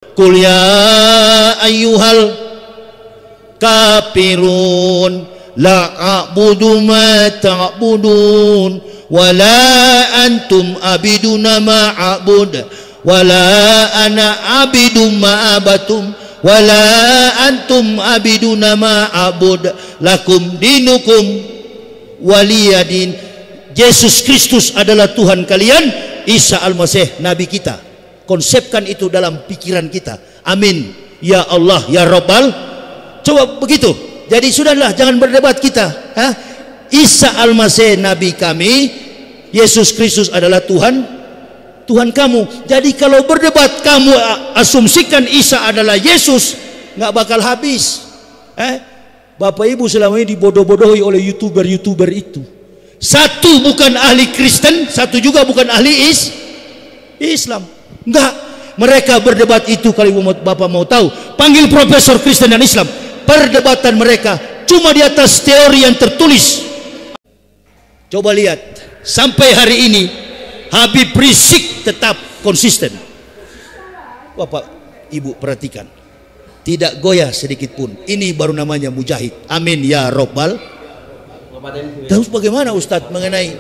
Qul ya ayyuhal kafirun la a'budu ma ta'budun wa la antum abiduna ma a'bud wa la ana abidu ma abatum wa la antum abiduna ma a'bud lakum dinukum waliyadin. Yesus Kristus adalah Tuhan kalian, Isa Al-Masih Nabi kita. Konsepkan itu dalam pikiran kita. Amin. Ya Allah, ya Rabbal. Coba begitu. Jadi sudahlah, jangan berdebat kita. Isa Al-Masih Nabi kami, Yesus Kristus adalah Tuhan, Tuhan kamu. Jadi kalau berdebat kamu asumsikan Isa adalah Yesus, nggak bakal habis. Bapak Ibu selama ini dibodoh-bodohi oleh YouTuber itu. Satu bukan ahli Kristen, satu juga bukan ahli Islam. Enggak, mereka berdebat itu. Kalau Bapak mau tahu, panggil profesor Kristen dan Islam. Perdebatan mereka cuma di atas teori yang tertulis. Coba lihat, sampai hari ini Habib Rizik tetap konsisten. Bapak Ibu perhatikan, tidak goyah sedikit pun. Ini baru namanya mujahid. Amin ya Rabbal. Terus bagaimana Ustadz mengenai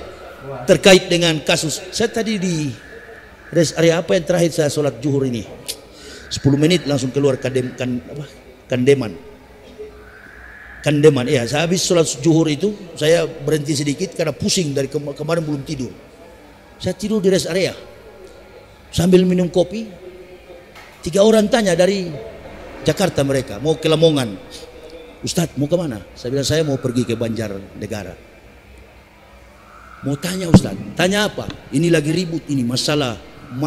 terkait dengan kasus? Saya tadi di rest area apa yang terakhir saya sholat zuhur ini 10 menit langsung keluar kandeman. Ya, saya habis sholat zuhur itu saya berhenti sedikit karena pusing dari kemarin belum tidur. Saya tidur di rest area sambil minum kopi. 3 orang tanya dari Jakarta, mereka mau ke Lamongan. Ustadz mau kemana? Saya bilang saya mau pergi ke Banjarnegara. Mau tanya Ustadz, tanya apa? Ini lagi ribut ini masalah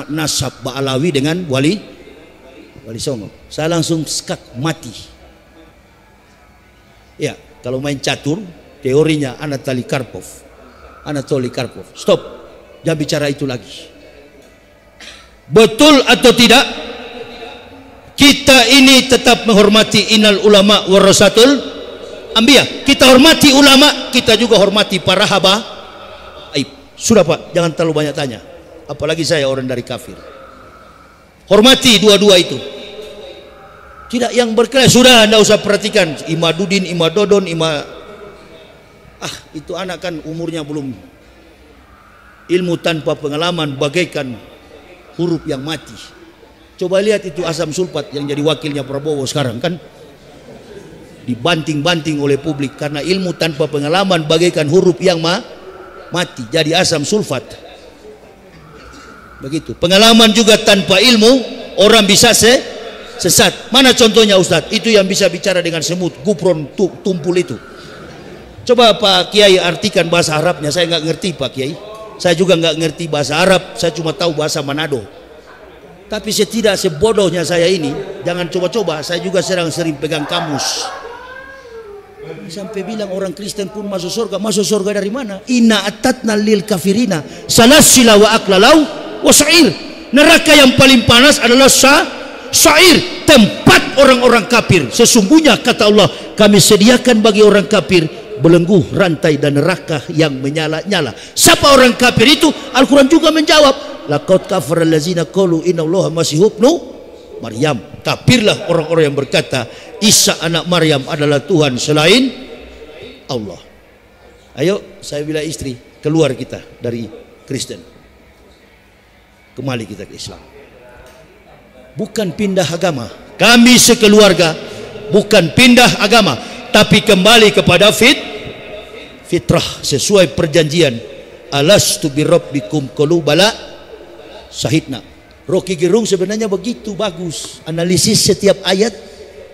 nasab Ba'alawi dengan Wali Songo. Saya langsung skak mati. Ya, kalau main catur teorinya Anatoly Karpov. Stop, jangan bicara itu lagi. Betul atau tidak? Kita ini tetap menghormati innal ulama warasatul anbiya. Kita hormati ulama, kita juga hormati para habaib. Sudah Pak, jangan terlalu banyak tanya. Apalagi saya orang dari kafir. Hormati dua-dua itu. Tidak yang berkelahi. Sudah, anda usah perhatikan Imadudin, Imadodon, itu anak kan umurnya belum. Ilmu tanpa pengalaman bagaikan huruf yang mati. Coba lihat itu asam sulfat yang jadi wakilnya Prabowo sekarang kan. Dibanting-banting oleh publik karena ilmu tanpa pengalaman bagaikan huruf yang mati. Jadi asam sulfat. Begitu. Pengalaman juga tanpa ilmu orang bisa sesat. Mana contohnya Ustadz? Itu yang bisa bicara dengan semut, gupron, tumpul itu. Coba Pak Kiai artikan bahasa Arabnya. Saya nggak ngerti Pak Kiai. Saya juga nggak ngerti bahasa Arab. Saya cuma tahu bahasa Manado. Tapi setidak sebodohnya saya ini, jangan coba-coba. Saya juga sering pegang kamus. Sampai bilang orang Kristen pun masuk surga. Masuk surga dari mana? Inna atatna lil kafirina salasila wa aklalau wasair. Neraka yang paling panas adalah syair, tempat orang-orang kafir. Sesungguhnya kata Allah, kami sediakan bagi orang kafir belenggu, rantai dan neraka yang menyala-nyala. Siapa orang kafir itu? Al-Quran juga menjawab, laqad kafara allazina qalu innallaha masih ibnu Maryam. Kafirlah orang-orang yang berkata Isa anak Maryam adalah Tuhan selain Allah. Ayo, saya bilang istri, keluar kita dari Kristen, kembali kita ke Islam. Bukan pindah agama. Kami sekeluarga bukan pindah agama, tapi kembali kepada fitrah sesuai perjanjian. Alastu birabbikum qalu bala syahidna. Rocky Gerung sebenarnya begitu bagus analisis setiap ayat,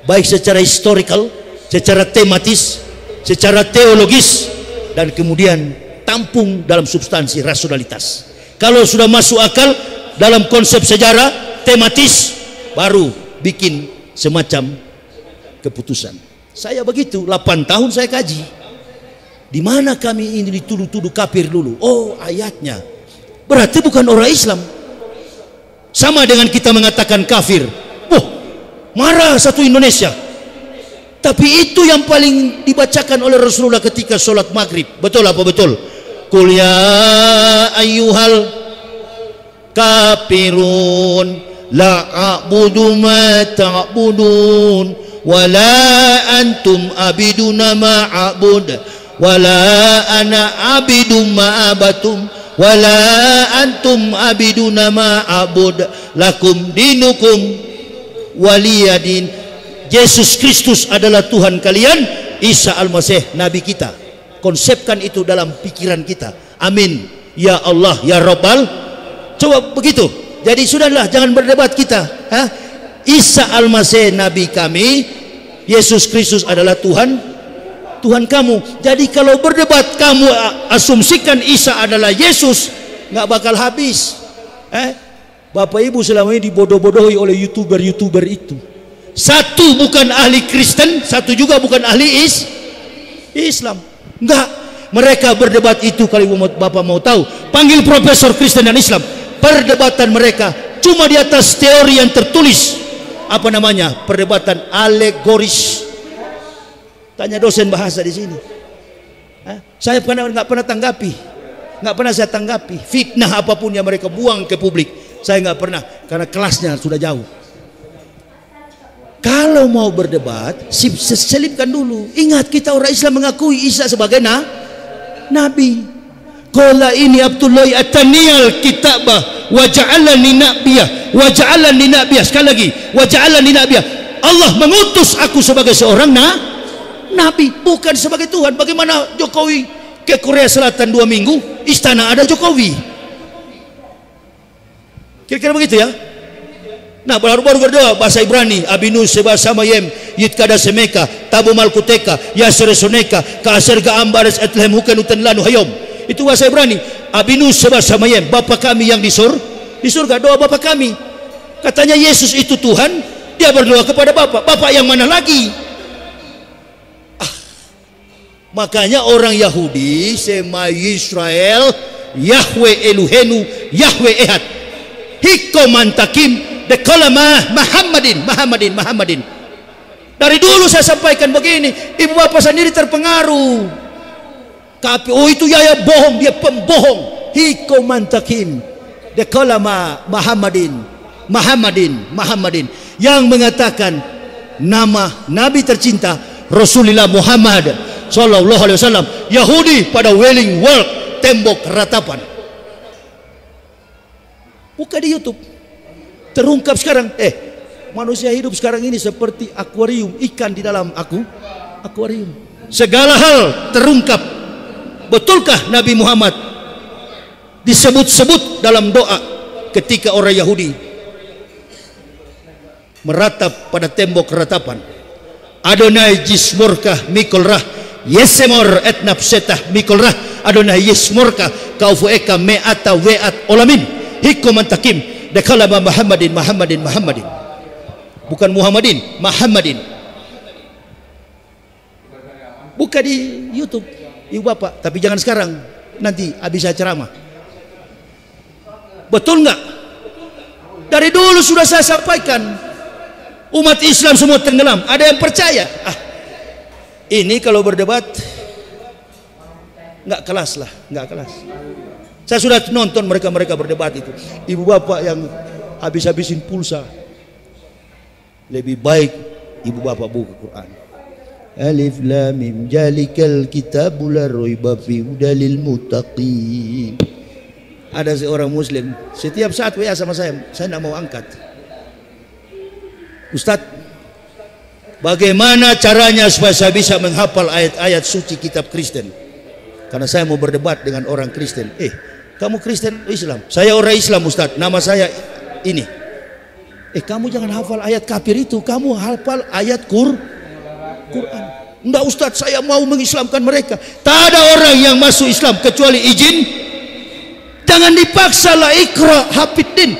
baik secara historical, secara tematis, secara teologis, dan kemudian tampung dalam substansi rasionalitas. Kalau sudah masuk akal dalam konsep sejarah tematis, baru bikin semacam keputusan. Saya begitu, 8 tahun saya kaji. Di mana kami ini dituduh-tuduh kafir dulu? Oh, ayatnya. Berarti bukan orang Islam. Sama dengan kita mengatakan kafir. Oh, marah satu Indonesia. Tapi itu yang paling dibacakan oleh Rasulullah ketika sholat maghrib. Betul apa betul? Qul ya ayyuhal kafirun la a'budu ma ta'budun wa la antum abiduna ma a'bud wa la ana abidu ma abatum wa la antum abiduna ma a'bud lakum dinukum waliyadin. Yesus Kristus adalah Tuhan kalian, Isa Al-Masih Nabi kita. Konsepkan itu dalam pikiran kita. Amin ya Allah ya Rabbal. Coba begitu. Jadi sudahlah, jangan berdebat kita. Isa Al-Masih Nabi kami, Yesus Kristus adalah Tuhan kamu. Jadi kalau berdebat kamu asumsikan Isa adalah Yesus, nggak bakal habis. Bapak Ibu selama ini dibodoh-bodohi oleh YouTuber itu. Satu bukan ahli Kristen, satu juga bukan ahli Islam. Enggak, mereka berdebat itu. Kalau Bapak mau tahu, panggil profesor Kristen dan Islam. Perdebatan mereka cuma di atas teori yang tertulis. Apa namanya? Perdebatan alegoris. Tanya dosen bahasa di sini. Saya nggak pernah saya tanggapi fitnah apapun yang mereka buang ke publik. Saya nggak pernah, karena kelasnya sudah jauh. Kalau mau berdebat, selipkan dulu. Ingat, kita orang Islam mengakui Isa sebagai nabi. Qala ini Abdullahi ataniyal kitabah wa ja'alani nabiyah wa ja'alani nabiyah. Sekali lagi, wa ja'alani nabiyah. Allah mengutus aku sebagai seorang nabi, bukan sebagai Tuhan. Bagaimana Jokowi ke Korea Selatan 2 minggu, istana ada Jokowi. Kira-kira begitu ya. Nah, baru berdoa bahasa Ibrani, Abinu seba samayem yitkada semeka tabu malkuteka yaseresoneka kaaser gaambares etlem hukan utan lanu hayom. Itu bahasa Ibrani. Abinu seba samayem, Bapa kami yang di surga. Doa Bapa kami. Katanya Yesus itu Tuhan, dia berdoa kepada Bapa yang mana lagi? Makanya orang Yahudi sema Israel Yahweh Eluhenu Yahweh Ehad hikomantakim dekalama Muhammadin. Dari dulu saya sampaikan begini, ibu bapak sendiri terpengaruh. Tapi itu ya bohong, dia pembohong. Hikomantakim dekalama Muhammadin yang mengatakan nama Nabi tercinta Rasulullah Muhammad Sallallahu Alaihi Wasallam. Yahudi pada Wailing Wall, tembok ratapan. Buka di YouTube, terungkap sekarang. Manusia hidup sekarang ini seperti akuarium, ikan di dalam akuarium. Segala hal terungkap. Betulkah Nabi Muhammad disebut-sebut dalam doa ketika orang Yahudi meratap pada tembok ratapan? Adonai jismurkah mikolrah yesemor etnap setah mikolrah Adonai yismurkah kaufueka me'ata we'at olamin hikomantakim dekalama Muhammadin. Bukan Muhammadin, Muhammadin. Buka di YouTube, ibu bapak. Tapi jangan sekarang, nanti habis saya ceramah. Betul nggak? Dari dulu sudah saya sampaikan, umat Islam semua tenggelam. Ada yang percaya? Ini kalau berdebat nggak kelas lah, nggak kelas. Saya sudah nonton mereka berdebat itu. Ibu bapak yang habis-habisin pulsa. Lebih baik ibu bapak buka Quran. Alif lam mim jalikal kitabul la raiba fi hudalil muttaqin. Ada seorang muslim setiap saat WA sama saya tidak mau angkat. Ustadz, bagaimana caranya supaya saya bisa menghafal ayat-ayat suci kitab Kristen? Karena saya mau berdebat dengan orang Kristen. Kamu Kristen Islam? Saya orang Islam Ustadz, nama saya ini. Kamu jangan hafal ayat kafir itu, kamu hafal ayat Quran. Enggak Ustadz, saya mau mengislamkan mereka. Tak ada orang yang masuk Islam kecuali izin. Jangan dipaksa lah, ikra hafidin.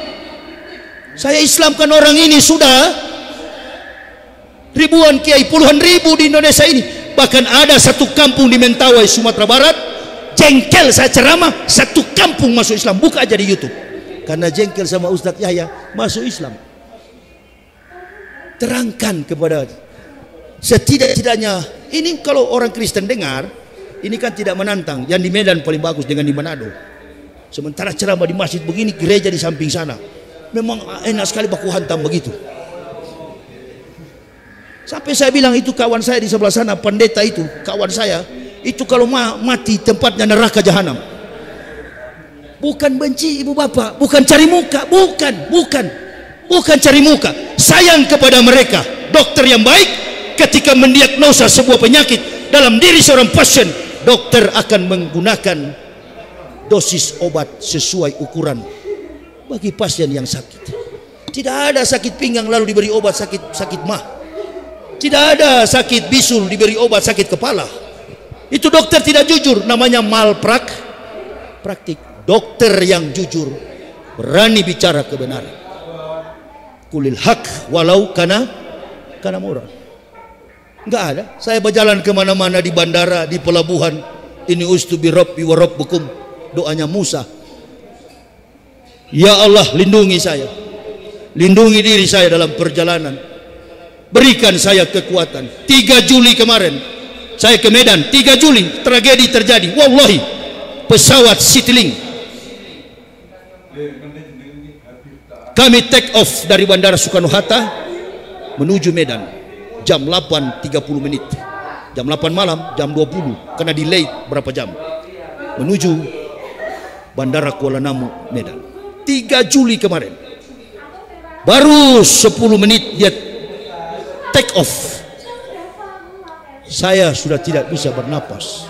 Saya Islamkan orang ini sudah ribuan kiai, puluhan ribu di Indonesia ini. Bahkan ada satu kampung di Mentawai, Sumatera Barat, jengkel saya ceramah, satu kampung masuk Islam. Buka aja di YouTube. Karena jengkel sama Ustadz Yahya masuk Islam. Terangkan kepada setidak-tidaknya. Ini kalau orang Kristen dengar, ini kan tidak menantang. Yang di Medan paling bagus dengan di Manado. Sementara ceramah di masjid begini, gereja di samping sana. Memang enak sekali baku hantam begitu. Sampai saya bilang itu kawan saya di sebelah sana, pendeta itu, kawan saya, itu kalau mati tempatnya neraka jahanam. Bukan benci ibu bapak, bukan cari muka, bukan cari muka. Sayang kepada mereka. Dokter yang baik ketika mendiagnosa sebuah penyakit dalam diri seorang pasien, dokter akan menggunakan dosis obat sesuai ukuran bagi pasien yang sakit. Tidak ada sakit pinggang lalu diberi obat sakit mah. Tidak ada sakit bisul diberi obat sakit kepala. Itu dokter tidak jujur, namanya malpraktik. Dokter yang jujur berani bicara kebenaran. Kulil haq walau kana murah. Enggak ada. Saya berjalan kemana-mana di bandara, di pelabuhan. Ini ustu bi rabbi wa rabbukum. Doanya Musa. Ya Allah, lindungi saya. Lindungi diri saya dalam perjalanan. Berikan saya kekuatan. 3 Juli kemarin saya ke Medan. 3 Juli tragedi terjadi. Wallahi, pesawat Citylink, kami take off dari Bandara Soekarno-Hatta menuju Medan jam 8.30 menit. Jam 8 malam, jam 20 karena delay berapa jam menuju Bandara Kuala Namu, Medan. 3 Juli kemarin. Baru 10 menit dia take off, saya sudah tidak bisa bernapas.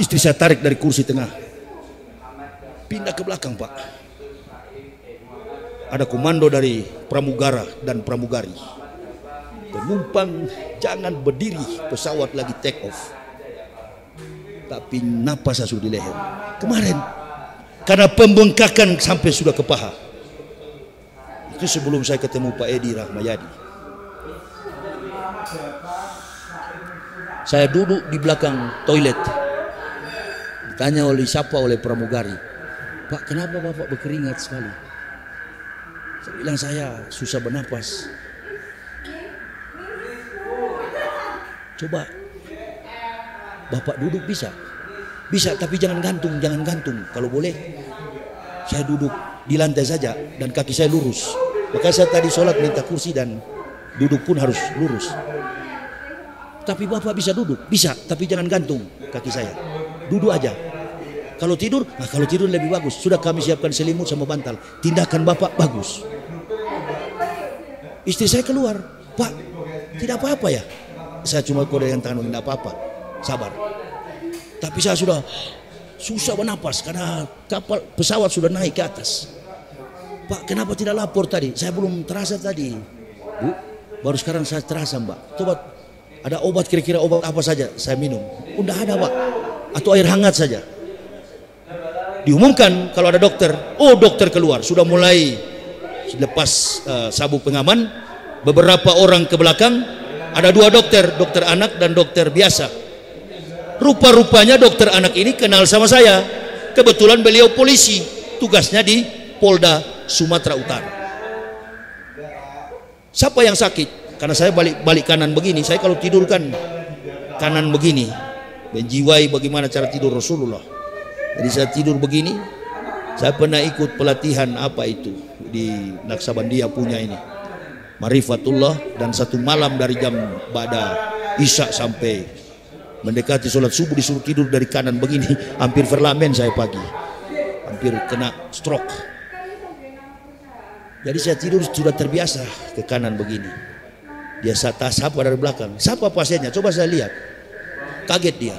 Istri saya tarik dari kursi tengah, pindah ke belakang, Pak. Ada komando dari pramugara dan pramugari. Penumpang jangan berdiri, pesawat lagi take off. Tapi napas saya sudah di leher. Kemarin karena pembengkakan sampai sudah ke paha. Itu sebelum saya ketemu Pak Edi Rahmayadi. Saya duduk di belakang toilet. Ditanya oleh pramugari, Pak, kenapa Bapak berkeringat sekali? Saya bilang saya susah bernapas. Coba Bapak duduk bisa? Bisa, tapi jangan gantung. Kalau boleh saya duduk di lantai saja dan kaki saya lurus. Maka saya tadi sholat minta kursi dan duduk pun harus lurus. Tapi Bapak bisa duduk? Bisa, tapi jangan gantung kaki saya. Duduk aja. Kalau tidur lebih bagus. Sudah kami siapkan selimut sama bantal. Tindakan Bapak bagus. Istri saya keluar, Pak, tidak apa-apa ya? Saya cuma kode yang tangan, tidak apa-apa. Sabar. Tapi saya sudah susah bernapas karena pesawat sudah naik ke atas. Pak, kenapa tidak lapor tadi? Saya belum terasa tadi. Bu, baru sekarang saya terasa, Mbak. Coba ada obat, kira-kira obat apa saja saya minum? Udah ada, Pak. Atau air hangat saja. Diumumkan kalau ada dokter. Oh, dokter keluar. Sudah mulai lepas sabuk pengaman. Beberapa orang ke belakang. Ada 2 dokter. Dokter anak dan dokter biasa. Rupa-rupanya dokter anak ini kenal sama saya. Kebetulan beliau polisi. Tugasnya di Polda Sumatera Utara. Siapa yang sakit? Karena saya balik kanan begini. Saya kalau tidur kan kanan begini. Menjiwai bagaimana cara tidur Rasulullah. Jadi saya tidur begini. Saya pernah ikut pelatihan apa itu di Naksabandia punya ini, Marifatullah. Dan 1 malam dari jam Ba'da Isya sampai mendekati sholat subuh disuruh tidur dari kanan begini. Hampir verlamen saya pagi. Hampir kena stroke. Jadi saya tidur sudah terbiasa ke kanan begini. Dia sapa dari belakang. Siapa pasiennya? Coba saya lihat. Kaget dia.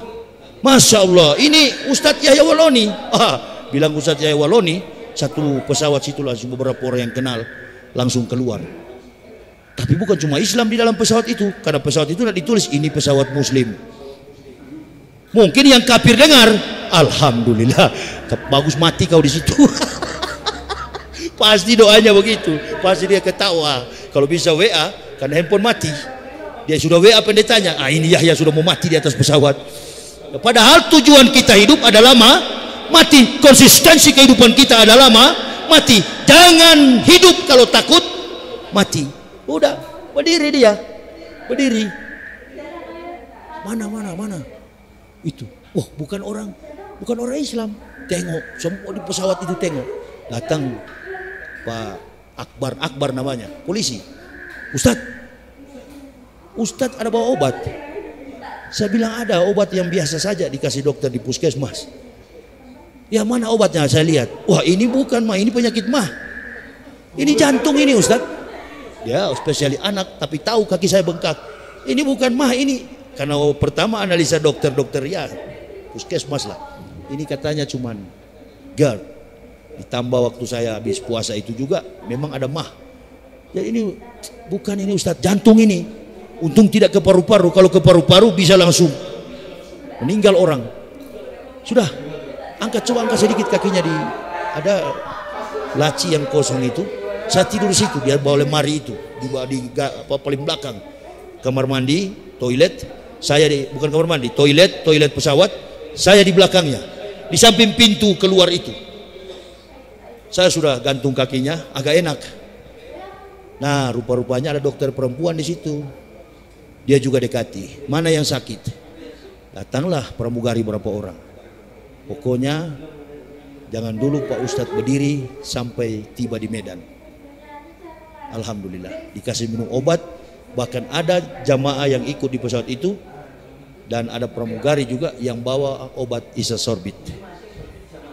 Masya Allah, ini Ustadz Yahya Waloni. Bilang Ustadz Yahya Waloni, 1 pesawat situ langsung beberapa orang yang kenal langsung keluar. Tapi bukan cuma Islam di dalam pesawat itu, karena pesawat itu ditulis ini pesawat Muslim. Mungkin yang kafir dengar, alhamdulillah, bagus mati kau di situ. Pasti doanya begitu, pasti dia ketawa. Kalau bisa WA, karena handphone mati, dia sudah WA pendetanya. Ini Yahya sudah mau mati di atas pesawat. Padahal tujuan kita hidup adalah mati. Konsistensi kehidupan kita adalah mati. Jangan hidup kalau takut mati. Udah, berdiri dia, berdiri. Mana? Itu, bukan orang Islam. Tengok, semua di pesawat itu tengok. Datang Pak Akbar namanya, polisi. Ustadz ada bawa obat. Saya bilang ada obat yang biasa saja dikasih dokter di puskesmas. Ya mana obatnya? Saya lihat, wah ini bukan mah, ini penyakit mah. Ini jantung ini Ustadz. Ya spesialis anak, tapi tahu kaki saya bengkak. Ini bukan mah ini. Karena pertama analisa dokter ya puskesmas lah. Ini katanya cuman GERD. Ditambah waktu saya habis puasa itu juga memang ada mah. Ya ini bukan ini Ustadz, jantung ini. Untung tidak ke paru-paru. Kalau ke paru-paru bisa langsung meninggal orang. Sudah, coba angkat sedikit kakinya ada laci yang kosong itu. Saya tidur situ, dia bawa lemari itu di paling belakang. Kamar mandi, toilet. Saya bukan kamar mandi, toilet pesawat. Saya di belakangnya, di samping pintu keluar itu. Saya sudah gantung kakinya, agak enak. Nah, rupa-rupanya ada dokter perempuan di situ. Dia juga dekati, mana yang sakit. Datanglah pramugari berapa orang. Pokoknya jangan dulu Pak Ustadz berdiri sampai tiba di Medan. Alhamdulillah dikasih minum obat. Bahkan ada jamaah yang ikut di pesawat itu. Dan ada pramugari juga yang bawa obat Isosorbit.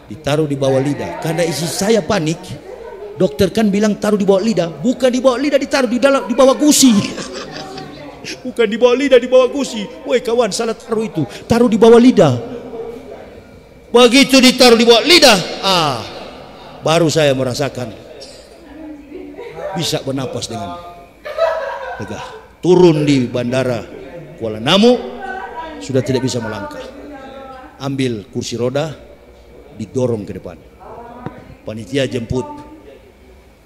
Ditaruh di bawah lidah. Karena istri saya panik. Dokter kan bilang taruh di bawah lidah. Bukan di bawah lidah, ditaruh di bawah gusi. Bukan di bawah lidah, di bawah gusi. Woi kawan, salah taruh itu. Taruh di bawah lidah. Begitu ditaruh di bawah lidah, baru saya merasakan bisa bernapas dengan lega. Turun di bandara Kuala Namu, sudah tidak bisa melangkah. Ambil kursi roda, didorong ke depan. Panitia jemput.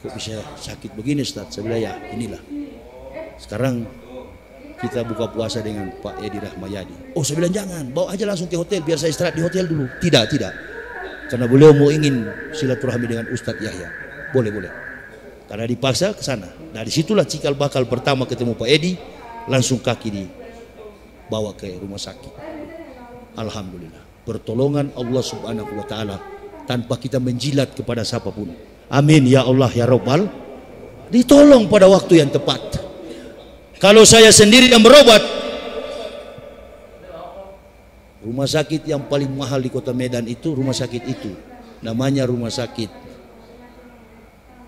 Kok bisa sakit begini Ustaz? Saya bilang ya inilah. Sekarang kita buka puasa dengan Pak Edi Rahmayadi. Oh saya bilang jangan, bawa aja langsung ke hotel biar saya istirahat di hotel dulu. Tidak. Karena beliau mau ingin silaturahmi dengan Ustadz Yahya. Boleh. Karena dipaksa ke sana. Nah disitulah cikal bakal pertama ketemu Pak Edi, langsung kaki dibawa ke rumah sakit. Alhamdulillah. Pertolongan Allah Subhanahu wa Ta'ala tanpa kita menjilat kepada siapapun. Amin ya Allah ya Rabbal. Ditolong pada waktu yang tepat. Kalau saya sendiri yang berobat, rumah sakit yang paling mahal di kota Medan itu rumah sakit itu. Namanya Rumah Sakit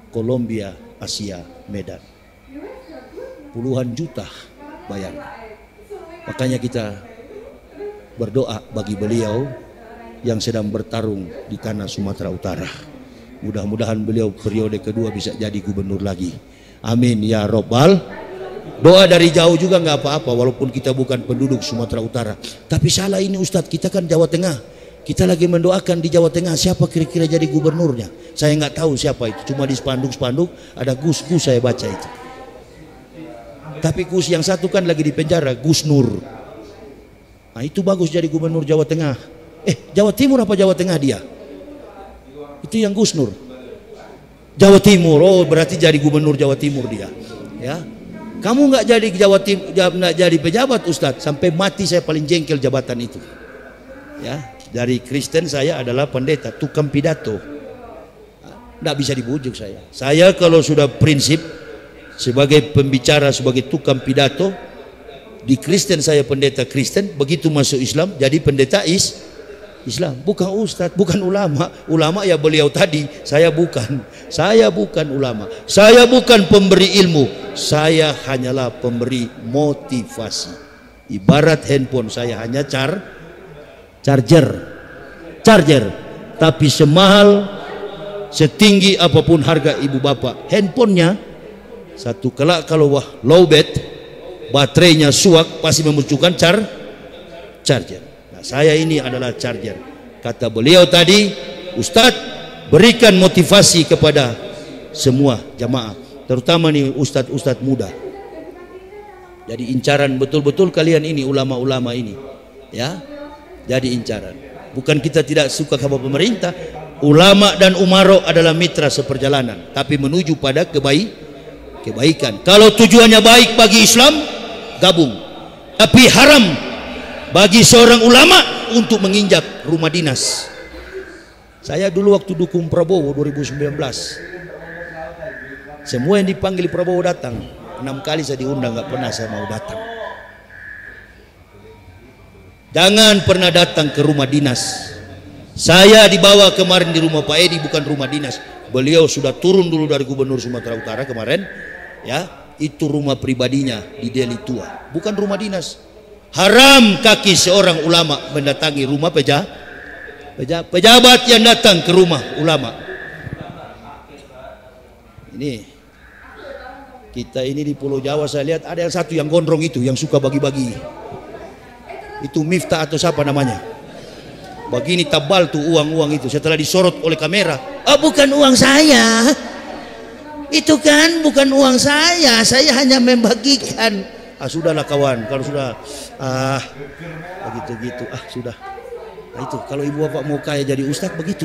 Columbia Asia Medan. Puluhan juta bayar. Makanya kita berdoa bagi beliau yang sedang bertarung di tanah Sumatera Utara. Mudah-mudahan beliau periode kedua bisa jadi gubernur lagi. Amin ya Rabbal. Doa dari jauh juga nggak apa-apa walaupun kita bukan penduduk Sumatera Utara. Tapi salah ini Ustadz, kita kan Jawa Tengah. Kita lagi mendoakan di Jawa Tengah siapa kira-kira jadi gubernurnya. Saya nggak tahu siapa itu. Cuma di spanduk-spanduk ada Gus saya baca itu. Tapi Gus yang satu kan lagi di penjara, Gus Nur. Nah itu bagus jadi gubernur Jawa Tengah. Jawa Timur apa Jawa Tengah dia? Itu yang Gus Nur. Jawa Timur. Oh berarti jadi gubernur Jawa Timur dia. Ya. Kamu nggak jadi Jawa Timur, nggak jadi pejabat Ustadz, sampai mati saya paling jengkel jabatan itu. Ya, dari Kristen saya adalah pendeta, tukang pidato. Nggak bisa dibujuk saya. Saya kalau sudah prinsip sebagai pembicara, sebagai tukang pidato, di Kristen saya pendeta Kristen, begitu masuk Islam jadi pendeta Islam, bukan Ustadz, bukan ulama. Ulama ya beliau tadi, saya bukan ulama, saya bukan pemberi ilmu, saya hanyalah pemberi motivasi. Ibarat handphone saya hanya charger, tapi semahal setinggi apapun harga ibu bapak handphonenya, satu kelak kalau lowbat baterainya suak pasti memunculkan charger. Saya ini adalah charger. Kata beliau tadi, Ustadz berikan motivasi kepada semua jamaah, terutama nih ustadz muda. Jadi incaran betul-betul kalian ini ulama-ulama ini, ya. Jadi incaran. Bukan kita tidak suka sama pemerintah. Ulama dan umaro adalah mitra seperjalanan, tapi menuju pada kebaikan. Kalau tujuannya baik bagi Islam, gabung. Tapi haram bagi seorang ulama untuk menginjak rumah dinas. Saya dulu waktu dukung Prabowo 2019, Semua yang dipanggil Prabowo datang. 6 kali saya diundang, nggak pernah saya mau datang. Jangan pernah datang ke rumah dinas. Saya dibawa kemarin di rumah Pak Edi, bukan rumah dinas. Beliau sudah turun dulu dari Gubernur Sumatera Utara kemarin, ya. Itu rumah pribadinya di Deli Tua, bukan rumah dinas. Haram kaki seorang ulama mendatangi rumah pejabat yang datang ke rumah ulama. Ini kita ini di Pulau Jawa, saya lihat ada yang satu yang gondrong itu, yang suka bagi-bagi. Itu Miftah atau siapa namanya? Begini tabal tuh uang-uang itu. Setelah disorot oleh kamera, oh bukan uang saya, itu kan bukan uang saya hanya membagikan. Sudahlah kawan, kalau sudah begitu sudah. Nah itu kalau ibu bapak mau kaya jadi ustadz begitu,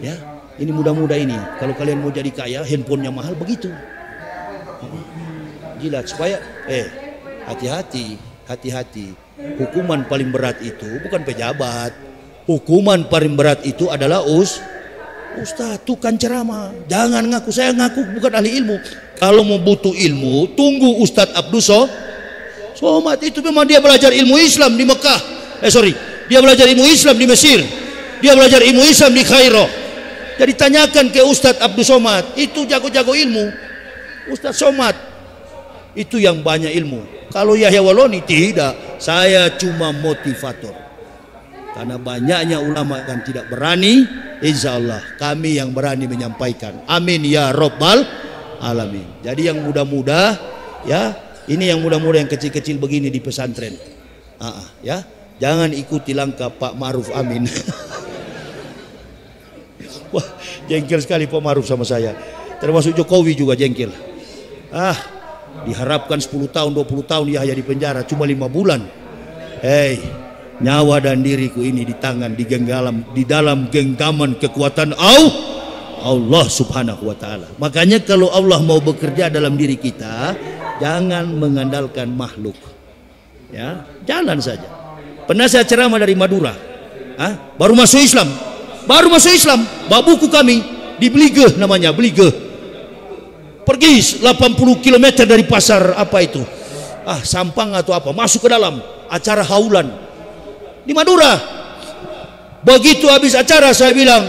ya. Ini muda-muda ini, kalau kalian mau jadi kaya, handphonenya mahal begitu. Jilat supaya hati-hati. Hukuman paling berat itu bukan pejabat. Hukuman paling berat itu adalah ustadz, tukang ceramah. Jangan ngaku, saya ngaku bukan ahli ilmu. Kalau mau butuh ilmu, tunggu Ustadz Abdul Somad. Itu memang dia belajar ilmu Islam di Mekah. Dia belajar ilmu Islam di Mesir. Dia belajar ilmu Islam di Kairo. Jadi tanyakan ke Ustadz Abdul Somad. Itu jago-jago ilmu. Ustadz Somad itu yang banyak ilmu. Kalau Yahya Waloni tidak. Saya cuma motivator. Karena banyaknya ulama yang tidak berani, insya Allah kami yang berani menyampaikan. Amin ya Rabbal Alamin. Jadi yang muda-muda, ya, ini yang muda-muda yang kecil-kecil begini di pesantren, ya, jangan ikuti langkah Pak Ma'ruf Amin. Wah, jengkel sekali Pak Ma'ruf sama saya. Termasuk Jokowi juga jengkel. Diharapkan 10 tahun, 20 tahun Yahya di penjara, cuma 5 bulan. Nyawa dan diriku ini di tangan, di dalam genggaman kekuatan Allah subhanahu wa ta'ala. Makanya kalau Allah mau bekerja dalam diri kita, jangan mengandalkan makhluk, ya, jalan saja. Pernah saya ceramah dari Madura, baru masuk Islam, bawa buku kami di Belige, namanya Belige. Pergi 80 km dari pasar apa itu, Sampang atau apa, masuk ke dalam acara haulan di Madura. Begitu habis acara saya bilang,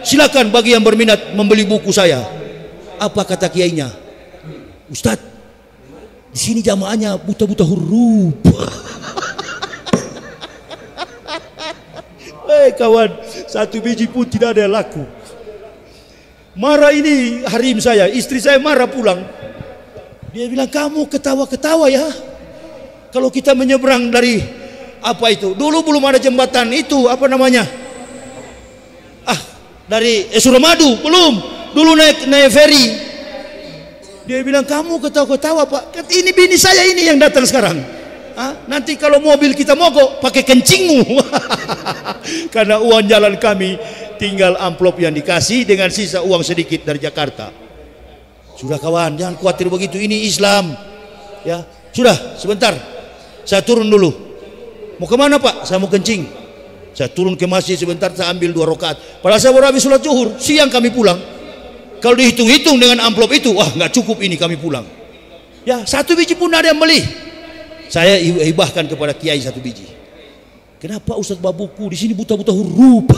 silakan bagi yang berminat membeli buku saya. Apa kata kiainya? Ustadz, di sini jamaahnya buta-buta huruf. Kawan, 1 biji pun tidak ada yang laku. Marah ini harim saya, istri saya marah pulang. Dia bilang, kamu ketawa-ketawa ya. Kalau kita menyeberang dari apa itu, dulu belum ada jembatan itu, apa namanya, dari Suramadu belum, dulu naik ferry. Dia bilang, kamu ketawa-ketawa Pak, ini bini saya ini yang datang sekarang. Nanti kalau mobil kita mogok pakai kencingmu. Karena uang jalan kami tinggal amplop yang dikasih dengan sisa uang sedikit dari Jakarta. Sudah kawan, jangan khawatir begitu, ini Islam, ya. Sudah, sebentar, saya turun dulu. Mau kemana Pak? Saya mau kencing. Saya turun ke masjid sebentar, saya ambil 2 rakaat. Padahal saya baru habis sholat zuhur, siang kami pulang. Kalau dihitung-hitung dengan amplop itu, nggak cukup ini kami pulang. Ya, 1 biji pun ada yang beli. Saya hibahkan kepada kiai 1 biji. Kenapa Ustadz babuku di sini buta-buta huruf?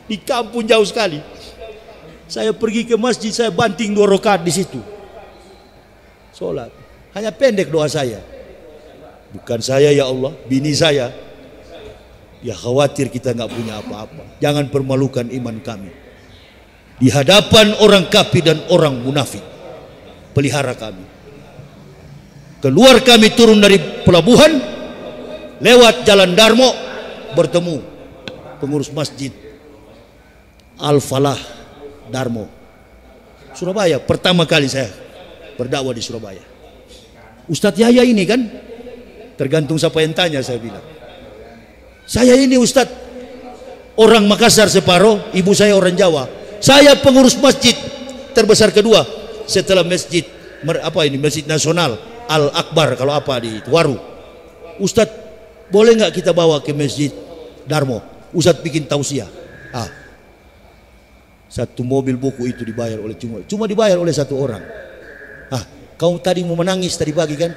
Di kampung jauh sekali. Saya pergi ke masjid, saya banting 2 rakaat di situ. Sholat. Hanya pendek doa saya. Bukan saya ya Allah, bini saya. Ya khawatir kita nggak punya apa-apa. Jangan permalukan iman kami di hadapan orang kafir dan orang munafik. Pelihara kami. Keluar kami turun dari pelabuhan, lewat jalan Darmo, bertemu pengurus masjid Al-Falah Darmo, Surabaya. Pertama kali saya berdakwah di Surabaya. Ustadz Yahya ini kan, tergantung siapa yang tanya, saya bilang, saya ini Ustadz orang Makassar separuh, ibu saya orang Jawa. Saya pengurus masjid terbesar kedua setelah masjid Masjid Nasional Al-Akbar, kalau apa di Waru. Ustadz, boleh nggak kita bawa ke masjid Darmo? Ustadz bikin tausiah. Satu mobil buku itu dibayar oleh cuma dibayar oleh satu orang. Ah, kau tadi mau menangis tadi pagi kan?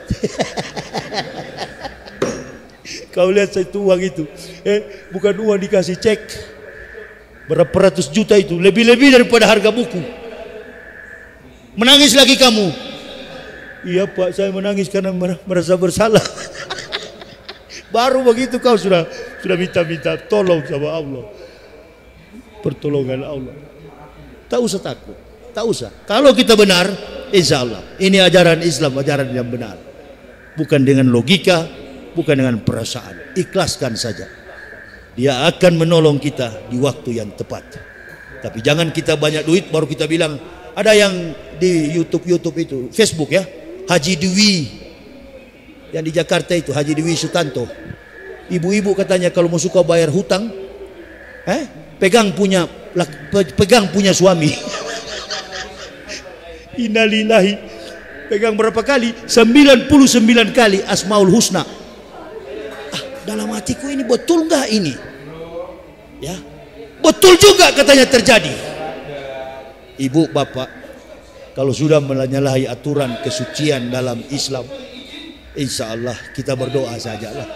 Kau lihat satu uang itu, bukan uang dikasih cek berapa ratus juta itu, lebih-lebih daripada harga buku. Menangis lagi kamu? Iya Pak, saya menangis karena merasa bersalah. Baru begitu kau sudah minta tolong sama Allah, pertolongan Allah. Tak usah takut, tak usah. Kalau kita benar, insya Allah ini ajaran Islam, ajaran yang benar, bukan dengan logika, bukan dengan perasaan. Ikhlaskan saja, Dia akan menolong kita di waktu yang tepat. Tapi jangan kita banyak duit baru kita bilang. Ada yang di YouTube itu, Facebook ya, Haji Dwi yang di Jakarta itu, Haji Dwi Sutanto. Ibu-ibu katanya kalau mau suka bayar hutang, pegang punya suami. Innalillahi. Pegang berapa kali? 99 kali Asmaul Husna. Dalam hatiku ini betul nggak ini? Ya, betul juga katanya terjadi. Ibu bapak, kalau sudah menyalahi aturan kesucian dalam Islam, insya Allah kita berdoa sajalah,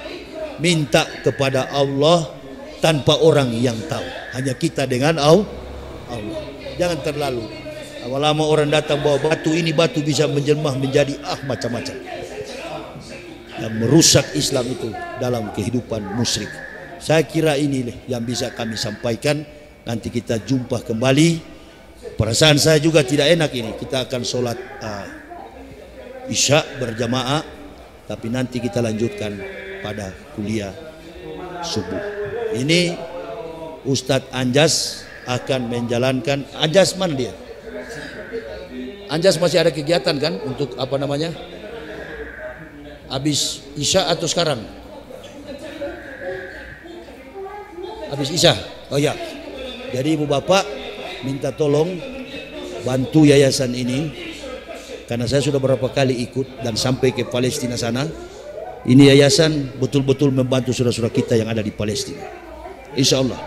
minta kepada Allah tanpa orang yang tahu, hanya kita dengan Allah. Jangan terlalu lama-lama orang datang bawa batu, ini batu bisa menjelma menjadi macam-macam yang merusak Islam itu dalam kehidupan musyrik. Saya kira ini yang bisa kami sampaikan. Nanti kita jumpa kembali. Perasaan saya juga tidak enak ini. Kita akan sholat Isya berjamaah, tapi nanti kita lanjutkan pada kuliah subuh. Ini Ustadz Anjas akan menjalankan. Anjas mana dia? Anjas masih ada kegiatan kan untuk apa namanya? Habis Isya atau sekarang? Habis Isya. Oh ya. Jadi ibu bapak minta tolong bantu yayasan ini, karena saya sudah beberapa kali ikut dan sampai ke Palestina sana. Ini yayasan betul-betul membantu saudara-saudara kita yang ada di Palestina. Insya Allah.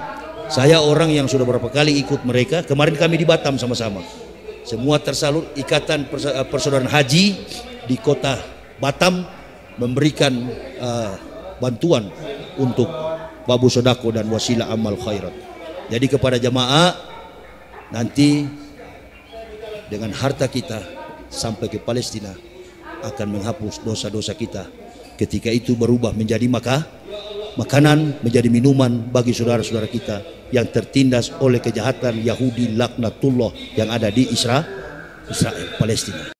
Saya orang yang sudah beberapa kali ikut mereka. Kemarin kami di Batam sama-sama. Semua tersalur. Ikatan Persaudaraan Haji di kota Batam memberikan bantuan untuk babu sodako dan wasilah amal khairat. Jadi kepada jamaah, nanti dengan harta kita sampai ke Palestina akan menghapus dosa-dosa kita. Ketika itu berubah menjadi makanan, menjadi minuman bagi saudara-saudara kita yang tertindas oleh kejahatan Yahudi laknatullah yang ada di Israel, Palestina.